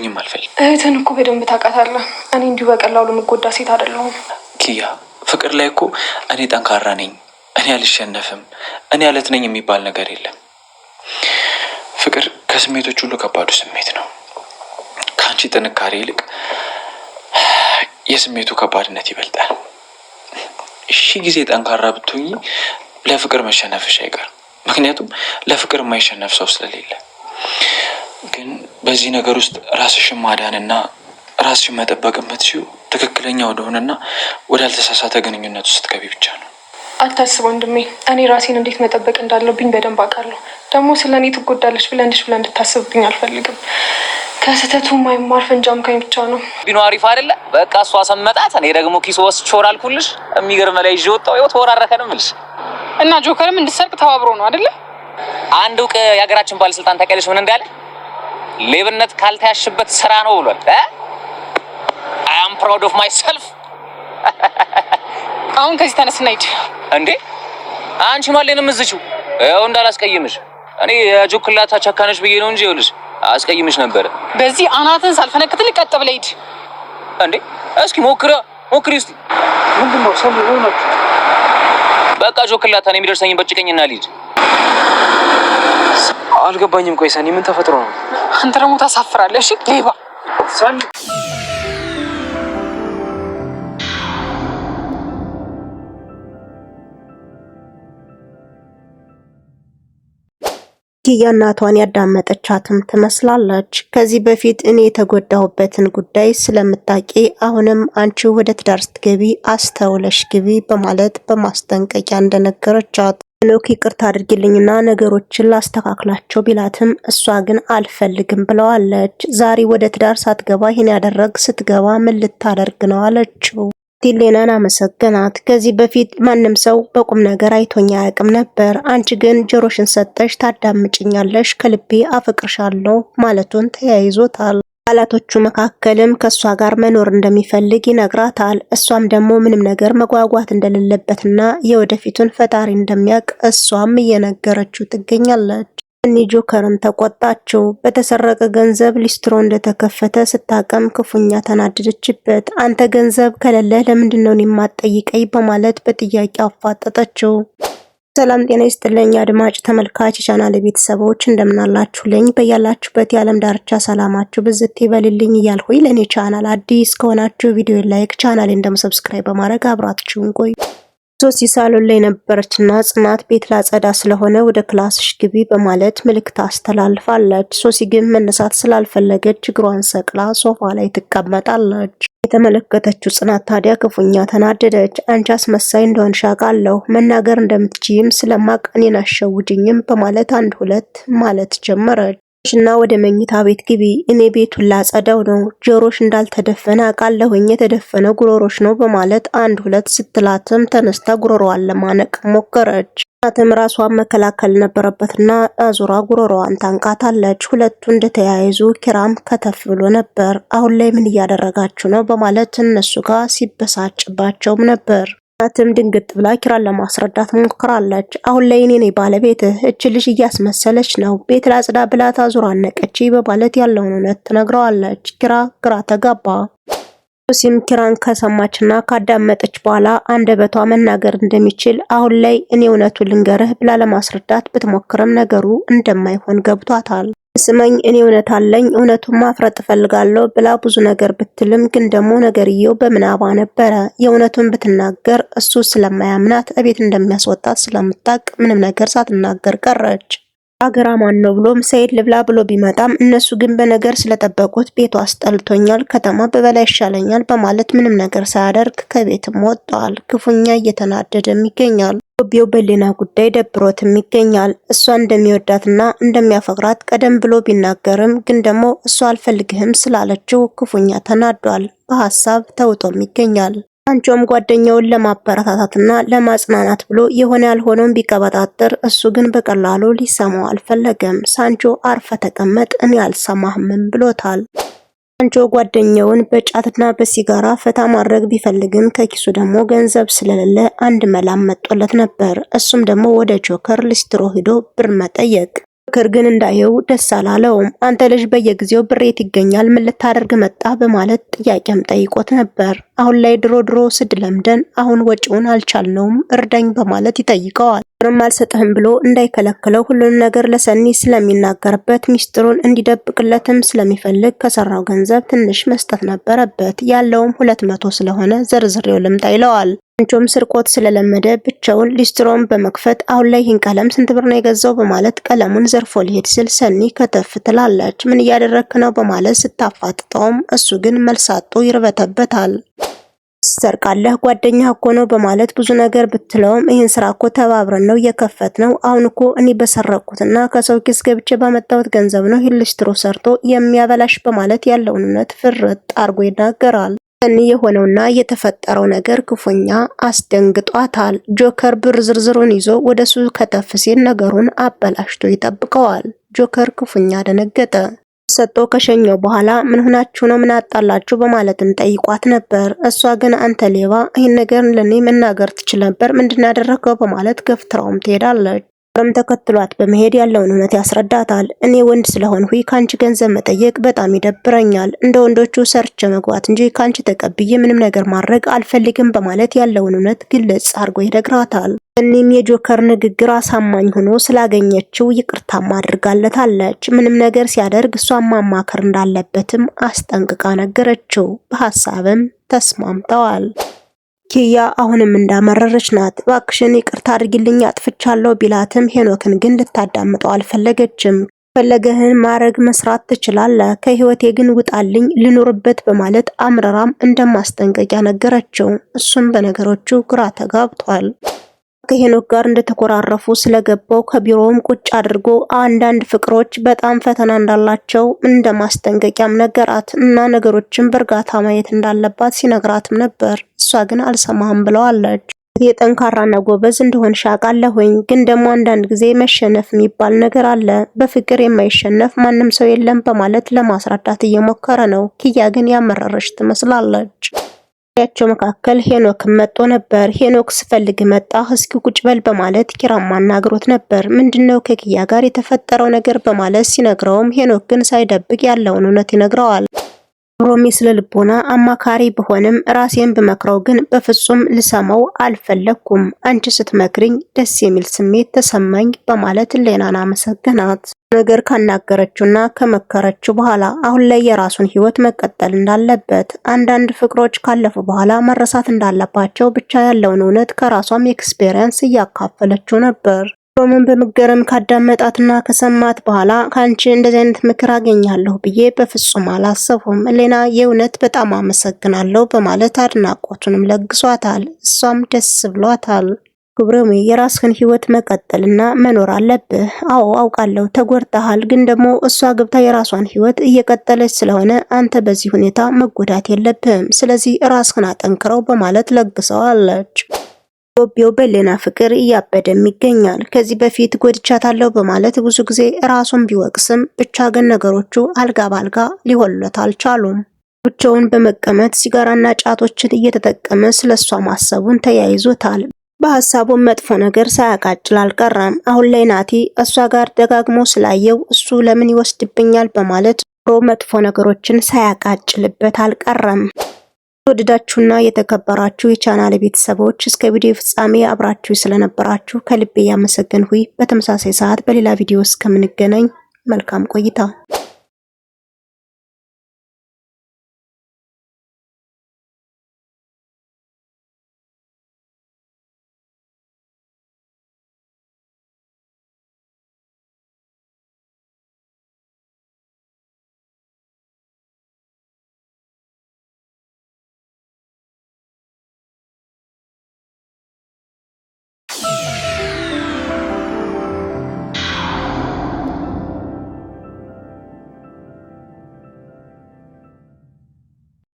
እንድትጎጂብኝም አልፈልግም። እህትን እኮ በደንብ ታውቃታለህ። እኔ እንዲሁ በቀላሉ የምጎዳ ሴት አይደለሁም። ኪያ፣ ፍቅር ላይ እኮ እኔ ጠንካራ ነኝ፣ እኔ አልሸነፍም፣ እኔ አለት ነኝ የሚባል ነገር የለም። ፍቅር ከስሜቶች ሁሉ ከባዱ ስሜት ነው። ከአንቺ ጥንካሬ ይልቅ የስሜቱ ከባድነት ይበልጣል። ሺህ ጊዜ ጠንካራ ብትሆኚ ለፍቅር መሸነፍሽ አይቀርም። ምክንያቱም ለፍቅር የማይሸነፍ ሰው ስለሌለ። ግን በዚህ ነገር ውስጥ ራስሽን ማዳንና ራስሽን መጠበቅ የምትችይው ትክክለኛ ወደሆነና ወዳልተሳሳተ ግንኙነት ውስጥ ስትገቢ ብቻ ነው። አታስብ ወንድሜ፣ እኔ ራሴን እንዴት መጠበቅ እንዳለብኝ በደንብ አውቃለሁ። ደግሞ ስለ እኔ ትጎዳለች ብለህ እንድታስብብኝ አልፈልግም። ከስህተቱ ማይማር ፈንጃም ካኝ ብቻ ነው። ቢኖ አሪፍ አይደለ? በቃ እሷ ሰመጣት፣ እኔ ደግሞ ኪስ ወስጄ ወራልኩልሽ። የሚገርም ላይ ይዤ ወጣሁ። ይኸው ተወራረከንም እልሽ እና ጆከርም እንድሰርቅ ተባብሮ ነው አይደለ? አንድ እውቅ የሀገራችን ባለስልጣን ታውቂያለሽ ምን እንዳለ? ሌብነት ካልተያሽበት ስራ ነው ብሏል። I am proud of myself። አሁን ከዚህ ተነስና ሂድ። እንዴ አንቺ ማለንም እዝቹ ያው እንዳላስቀይምሽ እኔ የጆክላታ ቸካነሽ ብዬ ነው እንጂ ይኸውልሽ አስቀይምሽ ነበር። በዚህ አናትን ሳልፈነክትል ቀጥ ብለህ ሂድ። እንዴ እስኪ ሞክሪ እስቲ። ምንድነው ሰው ሆነች? በቃ ጆክላታ ነው የሚደርሰኝ በጭቀኝና ልሂድ። አልገባኝም። ቆይ ሰኒ ምን ተፈጥሮ ነው? አንተ ደግሞ ታሳፍራለህ። እሺ ሌባ ሰኒ። ኪያ እናቷን ያዳመጠቻትም ትመስላለች። ከዚህ በፊት እኔ የተጎዳሁበትን ጉዳይ ስለምታቂ አሁንም አንቺ ወደ ትዳር ስትገቢ አስተውለሽ ግቢ በማለት በማስጠንቀቂያ እንደነገረቻት ኖክ ይቅርታ አድርጊልኝና ነገሮችን ላስተካክላቸው ቢላትም እሷ ግን አልፈልግም ብለዋለች። ዛሬ ወደ ትዳር ሳትገባ ይሄን ያደረግ ስትገባ ምን ልታደርግ ነው አለችው። ቲሌናን አመሰገናት። ከዚህ በፊት ማንም ሰው በቁም ነገር አይቶኛ አያውቅም ነበር። አንቺ ግን ጆሮሽን ሰጠሽ ታዳምጭኛለሽ፣ ከልቤ አፈቅርሻለሁ ማለቱን ተያይዞታል። ቃላቶቹ መካከልም ከሷ ጋር መኖር እንደሚፈልግ ይነግራታል። እሷም ደግሞ ምንም ነገር መጓጓት እንደሌለበትና የወደፊቱን ፈጣሪ እንደሚያውቅ እሷም እየነገረችው ትገኛለች። እኒ ጆከርም ተቆጣችው። በተሰረቀ ገንዘብ ሊስትሮ እንደተከፈተ ስታቀም ክፉኛ ተናደደችበት። አንተ ገንዘብ ከሌለ ለምንድነው የማትጠይቀኝ በማለት በጥያቄ አፋጠጠችው። ሰላም ጤና ይስጥልኝ አድማጭ ተመልካች ቻናል ቤተሰቦች እንደምናላችሁልኝ በያላችሁበት የዓለም ዳርቻ ሰላማችሁ ብዝት ይበልልኝ እያልኩኝ ለኔ ቻናል አዲስ ከሆናችሁ ቪዲዮ ላይክ ቻናሌን ደግሞ ሰብስክራይብ በማድረግ አብራችሁን ቆዩ። ሶሲ ሳሎን ላይ ነበረችና ጽናት ቤት ላጸዳ ስለሆነ ወደ ክላስሽ ግቢ በማለት መልእክት አስተላልፋለች። ሶሲ ግን መነሳት ስላልፈለገች እግሯን ሰቅላ ሶፋ ላይ ትቀመጣለች። የተመለከተችው ጽናት ታዲያ ክፉኛ ተናደደች። አንቺ አስመሳይ እንደሆንሽ አውቃለሁ፣ መናገር እንደምትችይም ስለማቅ እኔን አሸውጅኝም በማለት አንድ ሁለት ማለት ጀመረች። እና ወደ መኝታ ቤት ግቢ፣ እኔ ቤቱን ላጸዳው ነው፣ ጆሮሽ እንዳልተደፈነ አውቃለሁኝ፣ የተደፈነ ጉሮሮሽ ነው በማለት አንድ ሁለት ስትላትም ተነስታ ጉሮሮዋን ለማነቅ ሞከረች። እናትም ራሷን መከላከል ነበረበትና አዙራ ጉሮሮዋን ታንቃታለች። ሁለቱ እንደተያይዙ ኪራም ከተፍ ብሎ ነበር። አሁን ላይ ምን እያደረጋችሁ ነው በማለት እነሱ ጋር ሲበሳጭባቸውም ነበር። እናትም ድንግጥ ብላ ኪራን ለማስረዳት ሞክራለች። አሁን ላይ እኔ ነኝ ባለቤትህ፣ እች ልጅ እያስመሰለች ነው፣ ቤት ላጽዳ ብላ ታዙራ አነቀች በማለት ያለውን እውነት ትነግረዋለች። ኪራ ግራ ተጋባ። ሶሲም ኪራን ከሰማችና ካዳመጠች በኋላ አንደበቷ መናገር እንደሚችል አሁን ላይ እኔ እውነቱን ልንገርህ ብላ ለማስረዳት ብትሞክርም ነገሩ እንደማይሆን ገብቷታል። ስመኝ እኔ እውነት አለኝ፣ እውነቱን ማፍረጥ ፈልጋለሁ ብላ ብዙ ነገር ብትልም ግን ደግሞ ነገርየው በምናባ ነበረ። የእውነቱን ብትናገር እሱ ስለማያምናት እቤት እንደሚያስወጣት ስለምታቅ ምንም ነገር ሳትናገር ቀረች። አገራ ማን ነው ብሎም ሰይድ ልብላ ብሎ ቢመጣም እነሱ ግን በነገር ስለጠበቁት ቤቱ አስጠልቶኛል፣ ከተማ በበላ ይሻለኛል በማለት ምንም ነገር ሳያደርግ ከቤትም ወጥቷል። ክፉኛ እየተናደደም ይገኛል። ቢው በሌና ጉዳይ ደብሮትም ይገኛል። እሷ እንደሚወዳትና እንደሚያፈቅራት ቀደም ብሎ ቢናገርም ግን ደግሞ እሷ አልፈልግህም ስላለችው ክፉኛ ተናዷል። በሐሳብ ተውጦም ይገኛል። ሳንቾም ጓደኛውን ለማበረታታትና ለማጽናናት ብሎ የሆነ ያልሆነውን ቢቀበጣጥር እሱ ግን በቀላሉ ሊሰማው አልፈለገም። ሳንቾ አርፈ ተቀመጥ እኔ አልሰማህም ብሎታል። ሳንቾ ጓደኛውን በጫትና በሲጋራ ፈታ ማድረግ ቢፈልግም ከኪሱ ደግሞ ገንዘብ ስለሌለ አንድ መላም መጥቶለት ነበር። እሱም ደግሞ ወደ ጆከር ሊስትሮ ሄዶ ብር መጠየቅ። ጆከር ግን እንዳየው ደስ አላለውም። አንተ ልጅ በየጊዜው ብሬት ይገኛል ምን ልታደርግ መጣ በማለት ጥያቄም ጠይቆት ነበር። አሁን ላይ ድሮ ስድ ለምደን አሁን ወጪውን አልቻልነውም እርዳኝ በማለት ይጠይቀዋል። ብርም አልሰጥህም ብሎ እንዳይከለክለው ሁሉንም ነገር ለሰኒ ስለሚናገርበት ሚስጥሩን እንዲደብቅለትም ስለሚፈልግ ከሰራው ገንዘብ ትንሽ መስጠት ነበረበት። ያለውም 200 ስለሆነ ዘርዝሬው ልምጣ ይለዋል። አንቾም ስርቆት ስለለመደ ብቻውን ሊስትሮን በመክፈት አሁን ላይ ይህን ቀለም ስንት ብር ነው የገዛው በማለት ቀለሙን ዘርፎ ሊሄድ ሲል ሰኒ ከተፍ ትላለች። ምን እያደረክ ነው በማለት ስታፋጥጠውም እሱ ግን መልስ አጥቶ ይርበተበታል። ሰርቃለህ ጓደኛ እኮ ነው በማለት ብዙ ነገር ብትለውም ይህን ስራ እኮ ተባብረን ነው የከፈት ነው። አሁን እኮ እኔ በሰረኩትና ከሰው ኪስ ገብቼ ባመጣሁት ገንዘብ ነው ሊስትሮ ሰርቶ የሚያበላሽ በማለት ያለውን እውነት ፍርጥ አርጎ ይናገራል። ሰኒ የሆነውና የተፈጠረው ነገር ክፉኛ አስደንግጧታል። ጆከር ብር ዝርዝሩን ይዞ ወደሱ ከተፍ ሲል ነገሩን አበላሽቶ ይጠብቀዋል። ጆከር ክፉኛ ደነገጠ። ሰጥቶ ከሸኘው በኋላ ምን ሆናችሁ ነው ምን አጣላችሁ በማለትም ጠይቋት ነበር። እሷ ግን አንተ ሌባ ይህን ነገር ለኔ መናገር ትችል ነበር ምንድን ያደረከው በማለት ገፍትራውም ትሄዳለች። ጆከርም ተከትሏት በመሄድ ያለውን እውነት ያስረዳታል። እኔ ወንድ ስለሆንኩ ካንቺ ገንዘብ መጠየቅ በጣም ይደብረኛል። እንደ ወንዶቹ ሰርቼ መግባት እንጂ ካንቺ ተቀብዬ ምንም ነገር ማድረግ አልፈልግም በማለት ያለውን እውነት ግልጽ አድርጎ ይነግራታል። ሰኒም የጆከር ንግግር አሳማኝ ሆኖ ስላገኘችው ይቅርታም አድርጋለታለች። ምንም ነገር ሲያደርግ እሷን ማማከር እንዳለበትም አስጠንቅቃ ነገረችው። በሐሳብም ተስማምተዋል። ኪያ አሁንም እንዳመረረች ናት። እባክሽን ይቅርታ አድርጊልኝ አጥፍቻለሁ ቢላትም ሄኖክን ግን ልታዳምጠው አልፈለገችም። ፈለገህን ማረግ መስራት ትችላለህ፣ ከህይወቴ ግን ውጣልኝ ልኑርበት በማለት አምረራም እንደማስጠንቀቂያ ነገረችው። እሱም በነገሮቹ ግራ ተጋብቷል። ከሄኖክ ጋር እንደተኮራረፉ ስለገባው ከቢሮውም ቁጭ አድርጎ አንዳንድ ፍቅሮች በጣም ፈተና እንዳላቸው እንደማስጠንቀቂያም ነገራት እና ነገሮችን በእርጋታ ማየት እንዳለባት ሲነግራትም ነበር። እሷ ግን አልሰማህም ብለዋለች። የጠንካራና ጎበዝ እንደሆን ሻቃለሁኝ፣ ግን ደግሞ አንዳንድ ጊዜ መሸነፍ የሚባል ነገር አለ። በፍቅር የማይሸነፍ ማንም ሰው የለም በማለት ለማስረዳት እየሞከረ ነው። ኪያ ግን ያመረረች ትመስላለች። ያቸው መካከል ሄኖክ መጥቶ ነበር። ሄኖክ ስፈልግ መጣ እስኪ ቁጭ በል በማለት ኪራም አናግሮት ነበር። ምንድነው ከኪያ ጋር የተፈጠረው ነገር በማለት ሲነግረውም ሄኖክ ግን ሳይደብቅ ያለውን እውነት ይነግረዋል። ሮሚ ስለ ልቦና አማካሪ በሆንም ራሴን በመክረው ግን በፍጹም ልሰማው አልፈለኩም። አንቺ ስትመክሪኝ ደስ የሚል ስሜት ተሰማኝ በማለት ሌናን አመሰገናት። ነገር ካናገረችውና ከመከረችው በኋላ አሁን ላይ የራሱን ህይወት መቀጠል እንዳለበት፣ አንዳንድ ፍቅሮች ካለፉ በኋላ መረሳት እንዳለባቸው ብቻ ያለውን እውነት ከራሷም ኤክስፔሪየንስ እያካፈለችው ነበር። ሮምን በመገረም ካዳመጣትና ከሰማት በኋላ ካንቺ እንደዚህ አይነት ምክር አገኛለሁ ብዬ በፍጹም አላሰብኩም፣ ሌና የእውነት በጣም አመሰግናለሁ በማለት አድናቆቱንም ለግሷታል። እሷም ደስ ብሏታል። ሮሚ የራስህን ህይወት መቀጠልና መኖር አለብህ። አዎ አውቃለሁ ተጎድተሃል፣ ግን ደግሞ እሷ ገብታ የራሷን ህይወት እየቀጠለች ስለሆነ አንተ በዚህ ሁኔታ መጎዳት የለብህም። ስለዚህ ራስህን አጠንክረው በማለት ለግሰዋለች። ዶቢው በሌና ፍቅር እያበደም ይገኛል። ከዚህ በፊት ጎድቻታለሁ በማለት ብዙ ጊዜ ራሱን ቢወቅስም ብቻ ግን ነገሮቹ አልጋ ባልጋ ሊሆኑለት አልቻሉም። ብቻውን በመቀመጥ ሲጋራና ጫቶችን እየተጠቀመ ስለሷ ማሰቡን ተያይዞታል። በሐሳቡም መጥፎ ነገር ሳያቃጭል አልቀረም። አሁን ላይ ናቲ እሷ ጋር ደጋግሞ ስላየው እሱ ለምን ይወስድብኛል በማለት መጥፎ ነገሮችን ሳያቃጭልበት አልቀረም። ወደዳችሁና የተከበራችሁ የቻናል ቤተሰቦች እስከ ቪዲዮ ፍጻሜ አብራችሁ ስለነበራችሁ ከልቤ ያመሰገንኩኝ። በተመሳሳይ ሰዓት በሌላ ቪዲዮ እስከምንገናኝ መልካም ቆይታ